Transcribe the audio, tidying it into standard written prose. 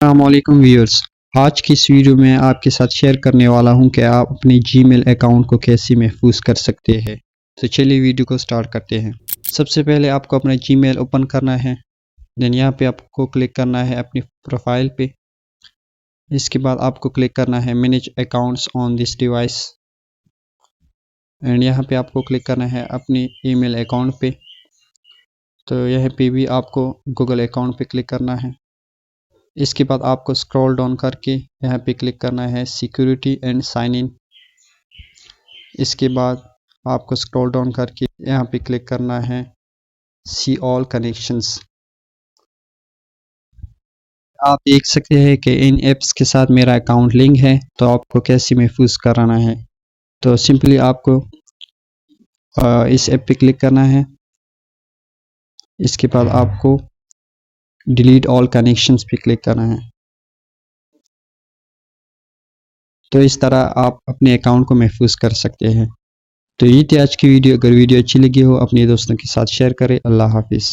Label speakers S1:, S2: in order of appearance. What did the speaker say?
S1: अस्सलामुअलैकुम व्यूअर्स। आज की इस वीडियो में आपके साथ शेयर करने वाला हूं कि आप अपने जीमेल अकाउंट को कैसे महफूज कर सकते हैं। तो चलिए वीडियो को स्टार्ट करते हैं। सबसे पहले आपको अपना जीमेल ओपन करना है। देन यहाँ पे आपको क्लिक करना है अपनी प्रोफाइल पे। इसके बाद आपको क्लिक करना है manage accounts on this device and यहाँ पे आपको क्लिक करना है अपनी ईमेल अकाउंट पे। तो यहाँ पे भी आपको गूगल अकाउंट पे क्लिक करना है। इसके बाद आपको स्क्रॉल डाउन करके यहाँ पे क्लिक करना है सिक्योरिटी एंड साइन इन। इसके बाद आपको स्क्रॉल डाउन करके यहाँ पे क्लिक करना है सी ऑल कनेक्शंस। आप देख सकते हैं कि इन ऐप्स के साथ मेरा अकाउंट लिंक है, तो आपको कैसे महफूज कराना है। तो सिंपली आपको इस ऐप पे क्लिक करना है। इसके बाद आपको डिलीट ऑल कनेक्शंस पे क्लिक करना है। तो इस तरह आप अपने अकाउंट को महफूज कर सकते हैं। तो ये थी आज की वीडियो। अगर वीडियो अच्छी लगी हो अपने दोस्तों के साथ शेयर करें। अल्लाह हाफिज़।